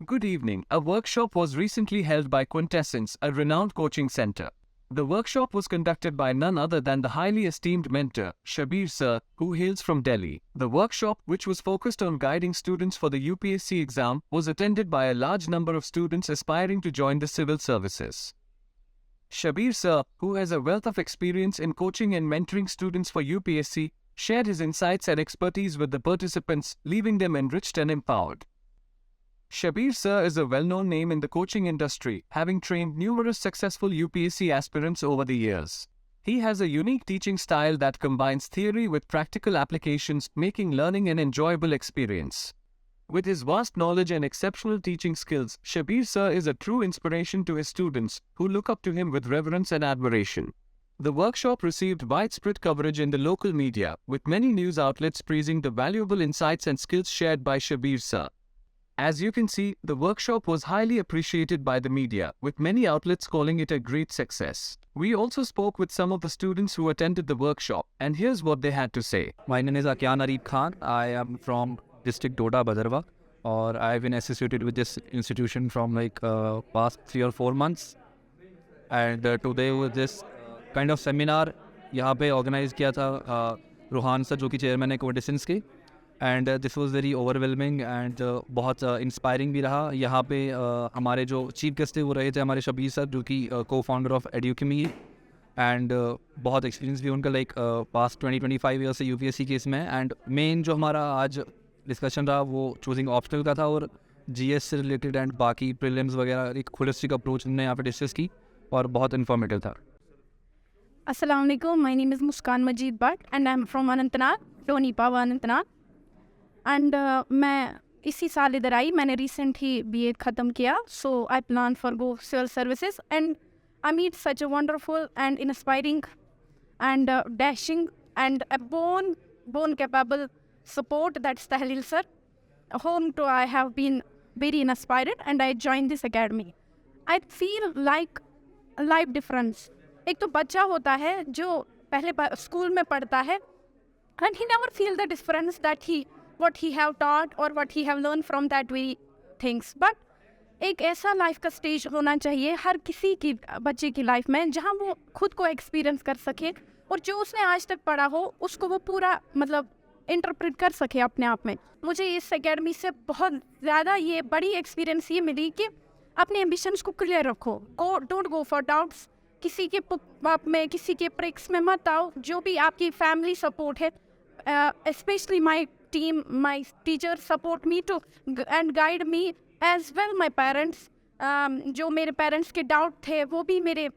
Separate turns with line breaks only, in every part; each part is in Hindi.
Good evening. A workshop was recently held by Quintessence, a renowned coaching center. The workshop was conducted by none other than the highly esteemed mentor, Shabir Sir, who hails from Delhi. The workshop, which was focused on guiding students for the UPSC exam, was attended by a large number of students aspiring to join the civil services. Shabir Sir, who has a wealth of experience in coaching and mentoring students for UPSC, shared his insights and expertise with the participants, leaving them enriched and empowered. Shabir Sir is a well-known name in the coaching industry, having trained numerous successful UPSC aspirants over the years. He has a unique teaching style that combines theory with practical applications, making learning an enjoyable experience. With his vast knowledge and exceptional teaching skills, Shabir Sir is a true inspiration to his students, who look up to him with reverence and admiration. The workshop received widespread coverage in the local media, with many news outlets praising the valuable insights and skills shared by Shabir Sir. As you can see, the workshop was highly appreciated by the media, with many outlets calling it a great success. We also spoke with some of the students who attended the workshop, and here's what they had to say.
My name is Akyan Arif Khan. I am from district Doda, Bhadarwah, or I've been associated with this institution from past 3 or 4 months. And today was this kind of seminar यहाँ पे organize किया था रोहान सर जो कि चेयरमैन है कोडिसेंस के. And this was very overwhelming and बहुत इंस्पायरिंग भी रहा. यहाँ पे हमारे जो चीफ गेस्ट थे वो रहे थे हमारे शबीर सर जो कि को फाउंडर ऑफ एड्यूकेमी एंड बहुत एक्सपीरियंस भी उनका पास्ट 20-25 ईयर से यूपीएससी केस में. एंड मेन जो हमारा आज डिस्कशन रहा वो चूजिंग ऑप्शनल का था और जीएस से रिलेटेड एंड बाकी प्रीलिम्स वगैरह एक होलिस्टिक अप्रोच हमने यहाँ पे डिस्कस की और बहुत इन्फॉर्मेटिव था.
Assalamu alaikum. My name is Muskan Majid Bhatt and I'm from Anantnag, Tony Pawa, Anantnag. And मैं इसी साल इधर आई. मैंने रिसेंट ही बीए ख़त्म किया. So I plan for go civil services and I meet such a wonderful and inspiring and dashing and a born capable support, that's Tahlil sir. Whom to I have been very inspired and I joined this academy. I feel like a life difference. एक तो बच्चा होता है जो पहले स्कूल में पढ़ता है and he never feel the difference that what he have taught or what he have learned from that very things. But एक ऐसा लाइफ का स्टेज होना चाहिए हर किसी की बच्चे की लाइफ में जहाँ वो खुद को एक्सपीरियंस कर सके और जो उसने आज तक पढ़ा हो उसको वो पूरा मतलब इंटरप्रेट कर सके अपने आप में. मुझे इस एकेडमी से बहुत ज़्यादा ये बड़ी एक्सपीरियंस ये मिली कि अपने एम्बिशंस को क्लियर रखो. Don't go for doubts. किसी के पुप में किसी के प्रिक्स में मत आओ. जो भी आपकी फैमिली सपोर्ट है, specially my team, my teacher support me to and guide me as well. My parents, जो मेरे पेरेंट्स के डाउट थे वो भी मेरे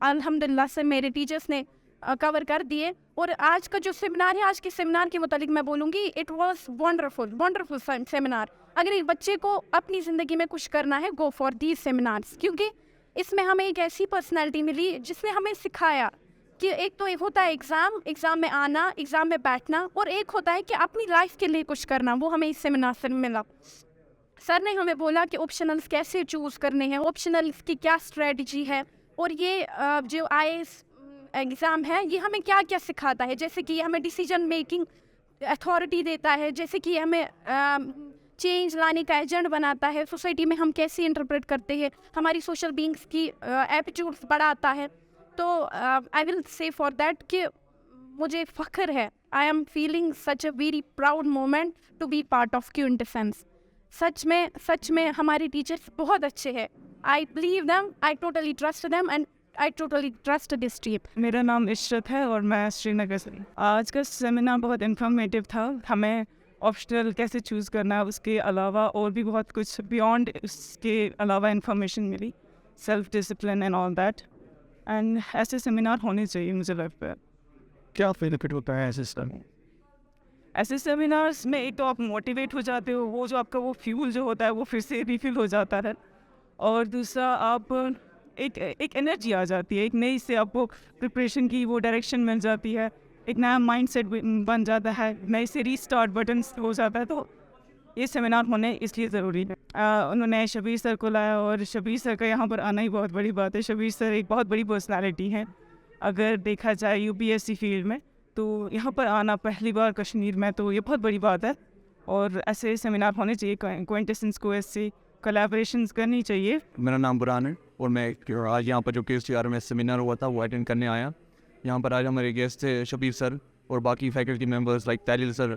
अल्हम्दुलिल्लाह से मेरे टीचर्स ने कवर कर दिए. और आज का जो सेमिनार है, आज के सेमिनार के मुतालिक मैं बोलूँगी इट वाज वंडरफुल सेमिनार. अगर एक बच्चे को अपनी ज़िंदगी में कुछ करना है, गो फॉर दीज सेमिनार्स, क्योंकि इसमें हमें एक ऐसी पर्सनैलिटी मिली जिसने हमें सिखाया कि एक तो एक होता है एग्ज़ाम में आना, एग्ज़ाम में बैठना, और एक होता है कि अपनी लाइफ के लिए कुछ करना. वो हमें इस सेमिनार से मिला. सर ने हमें बोला कि ऑप्शनल्स कैसे चूज़ करने हैं, ऑप्शनल्स की क्या स्ट्रेटजी है, और ये जो आईएएस एग्ज़ाम है ये हमें क्या क्या सिखाता है. जैसे कि ये हमें डिसीजन मेकिंग अथॉरिटी देता है, जैसे कि हमें चेंज लाने का एजेंट बनाता है, सोसाइटी में हम कैसे इंटरप्रेट करते हैं, हमारी सोशल बीइंग्स की एप्टीट्यूड्स बढ़ाता है. तो I will say for that कि मुझे फ़ख्र है. I am feeling such a very proud moment to be part of Quintessence. सच में हमारे टीचर्स बहुत अच्छे हैं. I believe them, I totally trust them and I totally trust this team.
मेरा नाम इशरत है और मैं श्रीनगर से. आज का सेमिनार बहुत इन्फॉर्मेटिव था. हमें ऑप्शनल कैसे चूज़ करना है उसके अलावा और भी बहुत कुछ बियॉन्ड उसके अलावा इंफॉर्मेशन मिली, self discipline and all that. And ऐसे सेमिनार होने चाहिए मुझे लगता है.
क्या बेनिफिट होता है ऐसे सेमिनार?
ऐसे सेमिनार्स में एक तो आप मोटिवेट हो जाते हो, वो जो आपका वो फ्यूल जो होता है वो फिर से रिफिल हो जाता है, और दूसरा आप एक एनर्जी आ जाती है, एक नई से आपको प्रिपरेशन की वो डायरेक्शन मिल जाती है, एक नया माइंडसेट बन जाता है, नए से रीस्टार्ट बटन हो जाता है. तो ये सेमिनार होने इसलिए ज़रूरी है. उन्होंने शबीर सर को लाया और शबीर सर का यहाँ पर आना ही बहुत बड़ी बात है. शबीर सर एक बहुत बड़ी पर्सनालिटी है अगर देखा जाए यूपीएससी फील्ड में, तो यहाँ पर आना पहली बार कश्मीर में, तो ये बहुत बड़ी बात है. और ऐसे सेमिनार होने चाहिए क्विंटेसेंस को ऐसे कोलैबोरेशंस करनी चाहिए।
मेरा नाम बुरहान है और मैं आज यहाँ पर जो KCR सेमिनार हुआ था वो अटेंड करने आया। यहाँ पर आज हमारे गेस्ट थे शबीर सर और बाकी फैकल्टी मेंबर्स लाइक तालिल सर।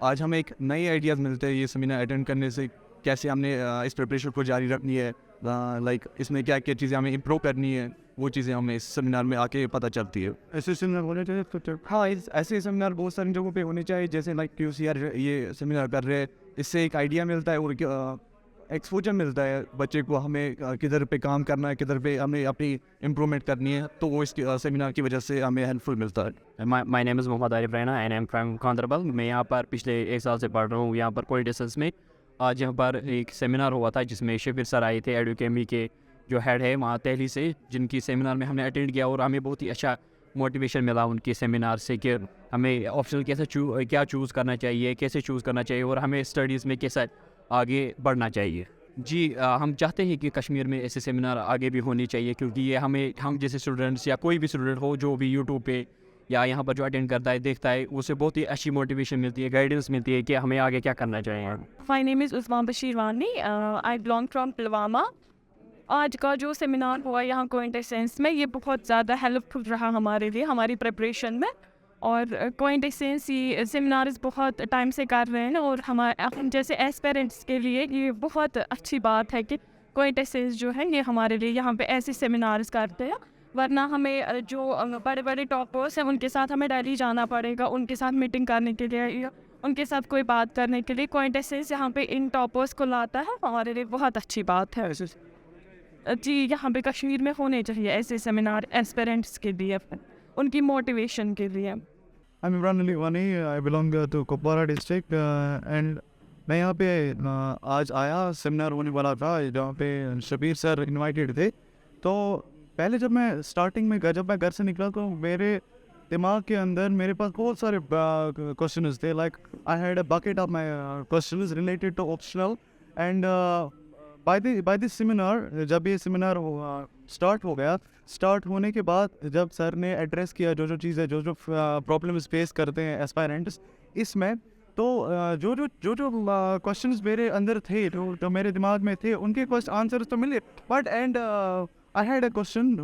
आज हमें एक नई आइडियाज़ मिलते हैं ये सेमिनार अटेंड करने से, कैसे हमने इस प्रिपरेशन को जारी रखनी है, लाइक इसमें क्या क्या चीज़ें हमें इम्प्रूव करनी है, वो चीज़ें हमें इस सेमिनार में आके पता चलती है। ऐसे सेमिनार होने चाहिए। हाँ, ऐसे सेमिनार बहुत सारी जगहों पे होने चाहिए, जैसे लाइक KCR ये सेमिनार कर रहे हैं। इससे एक आइडिया मिलता है और एक्सपोजर मिलता है बच्चे को, हमें किधर पे काम करना है, किधर पे हमें अपनी इम्प्रूवमेंट करनी है, तो वो इस सेमिनार की वजह से हमें हेल्पफुल मिलता है।
My name is Mohammad Arif Raina and I am from Ganderbal. मैं यहाँ पर पिछले 1 साल से पढ़ रहा हूँ यहाँ पर पॉलिटिक्स में। आज यहाँ पर एक सेमिनार हुआ था जिसमें शबीर सर आए थे, एडुकेमी के जो हेड है वहाँ दिल्ली से, जिनकी सेमिनार में हमने अटेंड किया और हमें बहुत ही अच्छा मोटिवेशन मिला उनके सेमिनार से कि हमें ऑप्शनल कैसे क्या चूज़ करना चाहिए, कैसे चूज़ करना चाहिए और हमें स्टडीज़ में कैसा आगे बढ़ना चाहिए। जी हम चाहते हैं कि कश्मीर में ऐसे सेमिनार आगे भी होनी चाहिए, क्योंकि ये हम जैसे स्टूडेंट्स या कोई भी स्टूडेंट हो जो भी यूट्यूब पे या यहाँ पर जो अटेंड करता है देखता है, उससे बहुत ही अच्छी मोटिवेशन मिलती है, गाइडेंस मिलती है कि हमें आगे क्या करना चाहिए।
My name is Usman Bashir वानी, आई बिलोंग फ्रॉम पुलवामा। आज का जो सेमिनार हुआ यहाँ क्विंटेसेंस में, ये बहुत ज़्यादा हेल्पफुल रहा हमारे लिए, हमारी प्रिपरेशन में। और क्विंटेसेंस ये सेमिनार्स बहुत टाइम से कर रहे हैं और हम जैसे एस्पेरेंट्स के लिए ये बहुत अच्छी बात है कि क्विंटेसेंस जो है ये हमारे लिए यहाँ पे ऐसे सेमिनार्स करते हैं। वरना हमें जो बड़े बड़े टॉपर्स हैं उनके साथ हमें दिल्ली जाना पड़ेगा, उनके साथ मीटिंग करने के लिए या उनके साथ कोई बात करने के लिए। क्विंटेसेंस यहाँ पे इन टॉपर्स को लाता है, हमारे लिए बहुत अच्छी बात है। जी यहाँ पे कश्मीर में होने चाहिए ऐसे सेमिनार एस्पेरेंट्स के लिए, उनकी मोटिवेशन के लिए।
I'm Imran Ali Wani, I belong to Kupwara district and मैं यहाँ पे आज आया, सेमिनार होने वाला था जहाँ पे शबीर सर इनवाइटेड थे। तो पहले जब मैं स्टार्टिंग में जब मैं घर से निकला तो मेरे दिमाग के अंदर मेरे पास बहुत सारे क्वेश्चंस थे, like I had a bucket of my questions related to optional and by this seminar, जब ये सेमिनार स्टार्ट होने के बाद जब सर ने एड्रेस किया जो चीज़ें जो प्रॉब्लम्स फेस करते हैं एस्पायरेंट्स इसमें, तो जो क्वेश्चंस मेरे अंदर थे, जो मेरे दिमाग में थे, उनके आंसर्स तो मिले, but and I had a question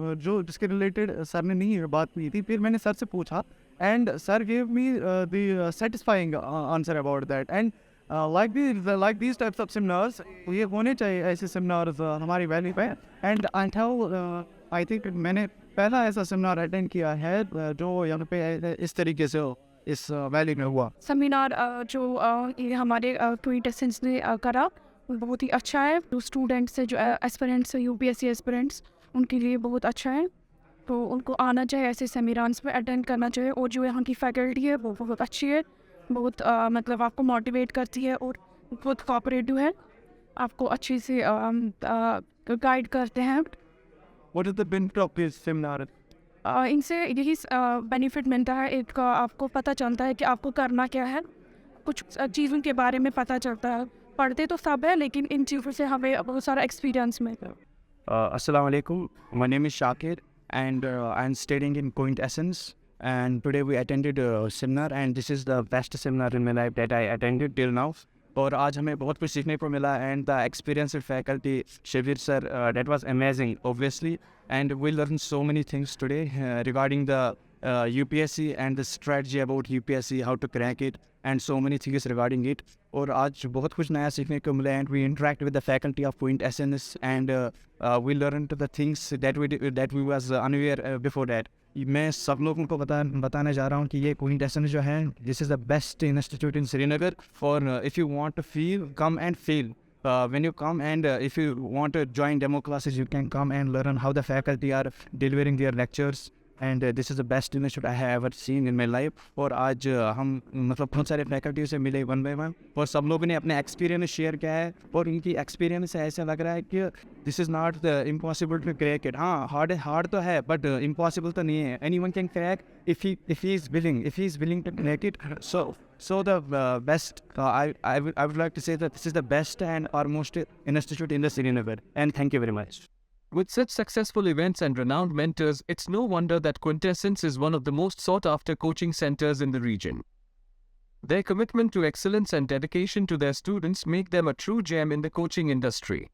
जिसके रिलेटेड सर ने नहीं बात की थी। फिर मैंने सर से पूछा and sir gave me the satisfying answer about that. And like these types of seminars, ये होने चाहिए ऐसे seminars हमारी वैली पे। एंड आई थिंक मैंने पहला ऐसा सेमिनार अटेंड किया है जो यहाँ पे इस तरीके से इस वैली में हुआ।
सेमिनार जो ये हमारे क्विंटेसेंस ने करा बहुत ही अच्छा है। जो स्टूडेंट्स है, जो एस्पिरेंट्स है, UPSC एस्पिरेंट्स, उनके लिए बहुत अच्छा है। तो उनको आना चाहिए, ऐसे सेमिनार्स में अटेंड करना चाहिए। और जो यहाँ की फैकल्टी है वो बहुत अच्छी है, बहुत मतलब आपको मोटिवेट करती है और बहुत कोऑपरेटिव है, आपको अच्छे से गाइड करते हैं।
What is the benefit of this seminar?
इनसे यही बेनिफिट मिलता है, एक आपको पता चलता है कि आपको करना क्या है, कुछ चीज़ों के बारे में पता चलता है। पढ़ते तो सब है लेकिन इन चीज़ों से हमें बहुत सारा एक्सपीरियंस मिलता है।
Assalamu alaikum. My name is Shakir and I'm studying in Quintessence. And today we attended a seminar and this is the best seminar in my life that I attended till now. और आज हमें बहुत कुछ सीखने को मिला and the experienced faculty, Shabir sir, that was amazing obviously, and we learned so many things today regarding the UPSC and the strategy about UPSC, how to crack it and so many things regarding it. और आज बहुत कुछ नया सीखने को मिला and we interact with the faculty of Quintessence and we learned the things that we was unaware before that. मैं सब लोगों को बताने जा रहा हूँ कि ये Quintessence जो है, this is the best institute in Srinagar for if you want to feel, come and feel. When you come and if you want to join demo classes, you can come and learn how the faculty are delivering their lectures. And this is the best institute I have ever seen in my life. और आज हम मतलब बहुत सारे फैकल्टी से मिले वन बाय वन और सब लोगों ने अपने एक्सपीरियंस शेयर किया है और इनकी एक्सपीरियंस से ऐसा लग रहा है कि this is not the impossible to crack it. हाँ, हार्ड तो है बट इम्पॉसिबल तो नहीं है। Anyone can crack if he is willing to connect it. So the best I would like to say that this is the best and our most institute in the Srinagar, and thank you very much.
With such successful events and renowned mentors, it's no wonder that Quintessence is one of the most sought-after coaching centers in the region. Their commitment to excellence and dedication to their students make them a true gem in the coaching industry.